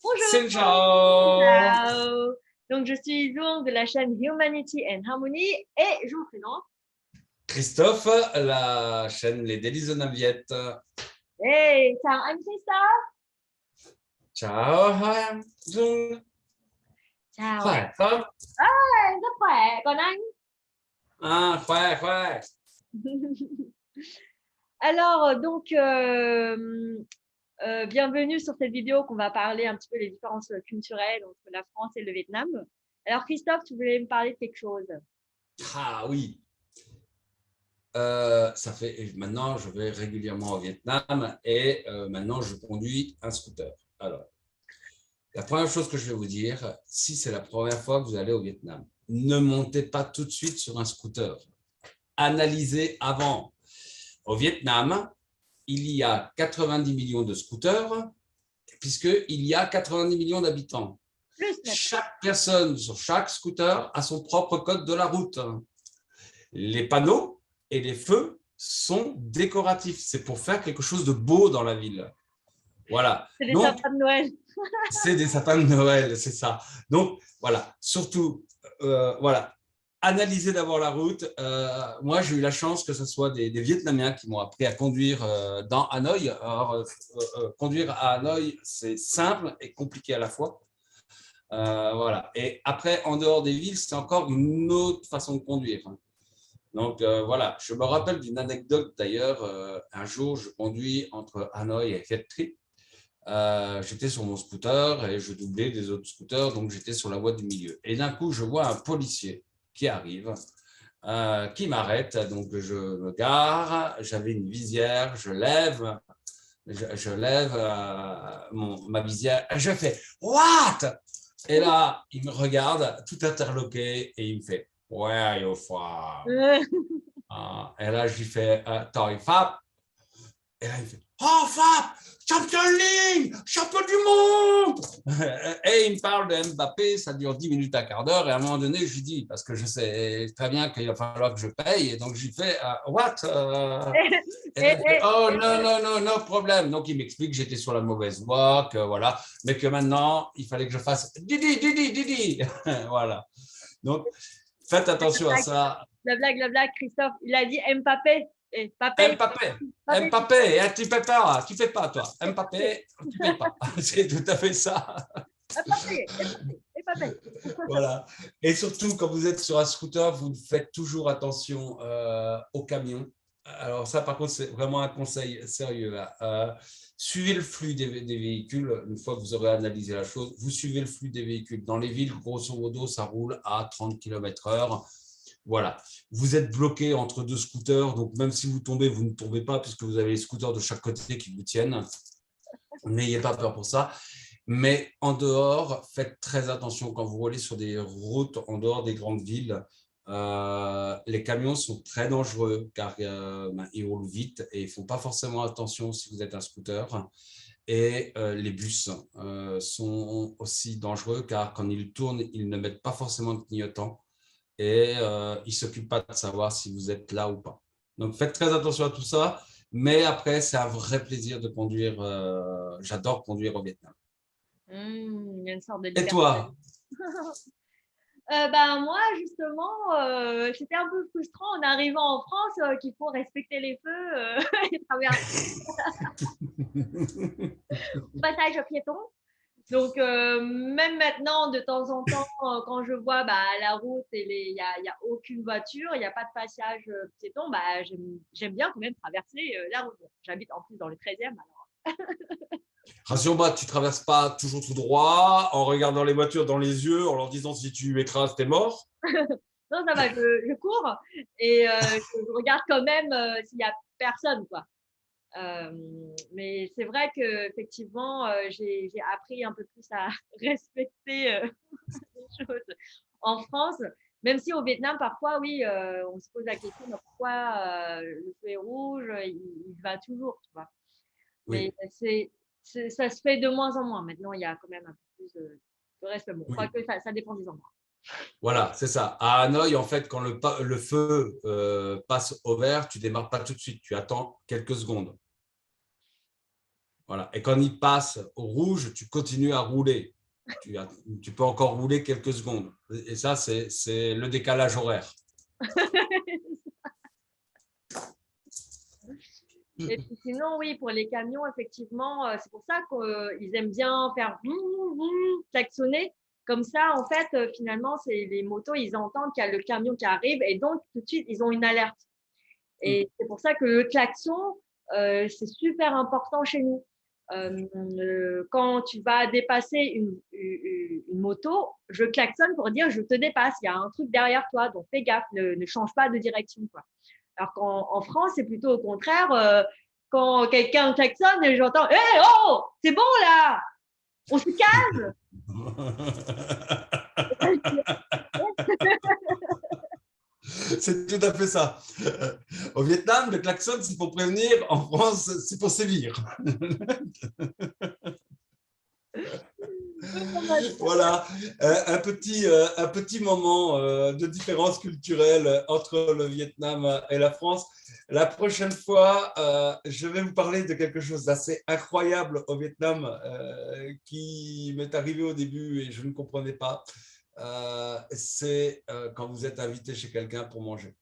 Bonjour. Xin chào. Ciao. Donc, je suis Zhong de la chaîne Humanity and Harmony et je vous présente. Christophe, la chaîne Les Délices de Naviette. Hey, chào anh Christophe. Ciao, hai Dung. Chào Khỏe anh. không? Rất khỏe. Còn anh? Khỏe. Alors, donc, bienvenue sur cette vidéo qu'on va parler un petit peu des différences culturelles entre la France et le Vietnam. Alors, Christophe, tu voulais me parler de quelque chose? Ah oui. Ça fait maintenant, je vais régulièrement au Vietnam et maintenant, je conduis un scooter. Alors, la première chose que je vais vous dire, si c'est la première fois que vous allez au Vietnam, ne montez pas tout de suite sur un scooter. Analysez avant. Au Vietnam, il y a 90 millions de scooters, puisqu'il y a 90 millions d'habitants. Chaque personne sur chaque scooter a son propre code de la route. Les panneaux et les feux sont décoratifs. C'est pour faire quelque chose de beau dans la ville. Voilà. C'est des sapins de Noël. C'est des sapins de Noël, c'est ça. Donc, voilà. Surtout, voilà. Analysez d'abord la route. Moi, j'ai eu la chance que ce soit des Vietnamiens qui m'ont appris à conduire dans Hanoï. Alors, conduire à Hanoï, c'est simple et compliqué à la fois. Voilà. Et après, en dehors des villes, c'est encore une autre façon de conduire. Donc, voilà. Je me rappelle d'une anecdote d'ailleurs. Un jour, je conduis entre Hanoï et Viet Tri. J'étais sur mon scooter et je doublais des autres scooters, donc j'étais sur la voie du milieu. Et d'un coup, je vois un policier qui arrive, qui m'arrête, donc je me gare, j'avais une visière, je lève ma visière, et je fais « What ?» Et là, il me regarde, tout interloqué, et il me fait « Where are you from ?» Et là, je lui fais « Toi, Fab ?» Et là, il fait « Oh, Fab, champion de ligne, champion du monde !» Et il me parle de Mbappé, ça dure 10 minutes, un quart d'heure. Et à un moment donné, je lui dis, parce que je sais très bien qu'il va falloir que je paye. Et donc, je lui fais What Et il fait, oh, non, no problème. Donc, il m'explique que j'étais sur la mauvaise voie, que voilà, mais que maintenant, il fallait que je fasse Didi. Voilà. Donc, faites attention à ça. La blague, Christophe. Il a dit Mbappé. Mbappé, tu fais pas, toi. Mbappé, tu fais pas. C'est tout à fait ça. Mbappé. Voilà. Et surtout, quand vous êtes sur un scooter, vous faites toujours attention aux camions. Alors ça, par contre, c'est vraiment un conseil sérieux. Suivez le flux des véhicules. Une fois que vous aurez analysé la chose, vous suivez le flux des véhicules. Dans les villes, grosso modo, ça roule à 30 km/h. Voilà. Vous êtes bloqué entre deux scooters, donc même si vous tombez, vous ne tombez pas puisque vous avez les scooters de chaque côté qui vous tiennent. N'ayez pas peur pour ça. Mais en dehors, faites très attention quand vous roulez sur des routes en dehors des grandes villes. Les camions sont très dangereux car ils roulent vite et ils ne font pas forcément attention si vous êtes un scooter. Et les bus sont aussi dangereux car quand ils tournent, ils ne mettent pas forcément de clignotant et ils ne s'occupent pas de savoir si vous êtes là ou pas. Donc, faites très attention à tout ça. Mais après, c'est un vrai plaisir de conduire. J'adore conduire au Vietnam. Il y a une sorte de Et liberté. toi? Moi, justement, c'était un peu frustrant en arrivant en France qu'il faut respecter les feux et traverser le passage aux piétons. Donc, même maintenant, de temps en temps, quand je vois la route et il y a aucune voiture, il n'y a pas de passage piéton, j'aime bien quand même traverser la route. J'habite en plus dans le 13e, alors. Rassure-moi, tu ne traverses pas toujours tout droit en regardant les voitures dans les yeux, en leur disant si tu écrases, t'es mort. Non, ça va, je cours et je regarde quand même s'il n'y a personne, quoi. Mais c'est vrai qu'effectivement, j'ai appris un peu plus à respecter les choses en France, même si au Vietnam, parfois, oui, on se pose la question de pourquoi le feu est rouge, il va toujours, tu vois. Mais Oui. ça se fait de moins en moins. Maintenant, il y a quand même un peu plus de respect. Bon, Oui. quoique ça dépend des endroits. Voilà, c'est ça. À Hanoï, en fait, quand le feu passe au vert, tu ne démarres pas tout de suite, tu attends quelques secondes. Voilà. Et quand il passe au rouge, tu continues à rouler. Tu peux encore rouler quelques secondes. Et ça, c'est le décalage horaire. Et puis sinon, oui, pour les camions, effectivement, c'est pour ça qu'ils aiment bien faire klaxonner. Comme ça, en fait, finalement, c'est les motos, ils entendent qu'il y a le camion qui arrive et donc tout de suite, ils ont une alerte. Et c'est pour ça que le klaxon, c'est super important chez nous. Quand tu vas dépasser une moto, je klaxonne pour dire je te dépasse, il y a un truc derrière toi, donc fais gaffe, ne change pas de direction, quoi. Alors qu'en France, c'est plutôt au contraire, quand quelqu'un klaxonne et j'entends hé, oh, c'est bon là, on se calme. C'est tout à fait ça. Au Vietnam, le klaxon, c'est pour prévenir. En France, c'est pour sévir. Voilà, un petit moment de différence culturelle entre le Vietnam et la France. La prochaine fois, je vais vous parler de quelque chose d'assez incroyable au Vietnam qui m'est arrivé au début et je ne comprenais pas. C'est quand vous êtes invité chez quelqu'un pour manger.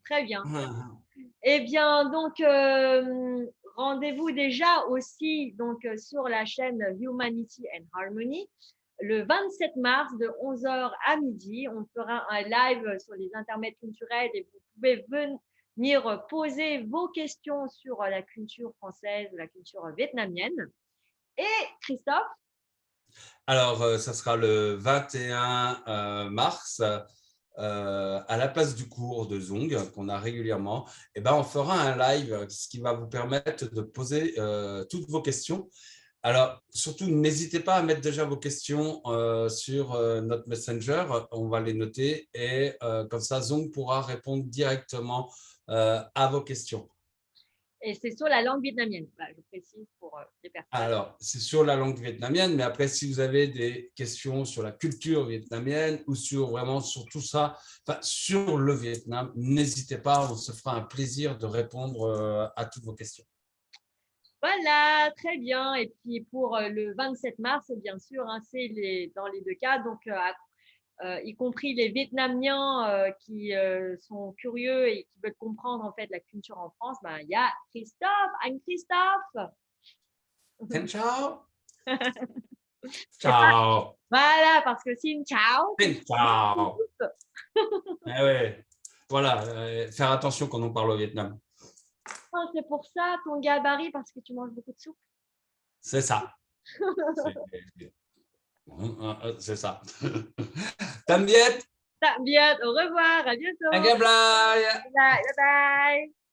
Très bien. Eh bien, donc, rendez-vous déjà aussi donc, sur la chaîne Humanity and Harmony. Le 27 mars de 11 h à midi, on fera un live sur les intermèdes culturels et vous pouvez venir poser vos questions sur la culture française, la culture vietnamienne. Et Christophe? Alors, ça sera le 21 mars. À la place du cours de Zong qu'on a régulièrement, eh ben, on fera un live, ce qui va vous permettre de poser toutes vos questions. Alors, surtout, n'hésitez pas à mettre déjà vos questions sur notre Messenger. On va les noter et comme ça, Zong pourra répondre directement à vos questions. Et c'est sur la langue vietnamienne, je précise pour les personnes. Alors, c'est sur la langue vietnamienne, mais après, si vous avez des questions sur la culture vietnamienne ou vraiment sur tout ça, sur le Vietnam, n'hésitez pas, on se fera un plaisir de répondre à toutes vos questions. Voilà, très bien. Et puis pour le 27 mars, bien sûr, hein, c'est dans les deux cas, donc y compris les Vietnamiens qui sont curieux et qui veulent comprendre en fait la culture en France, il y a Christophe, Anne-Christophe. Ciao. Ciao. Voilà, parce que Xin Ciao. Ciao. Ouais. Voilà, faire attention quand on parle au Vietnam. Oh, c'est pour ça ton gabarit, parce que tu manges beaucoup de soupe. C'est ça. C'est ça. Tam Viet. Tam Viet, au revoir, à bientôt. Bye bye. Bye bye.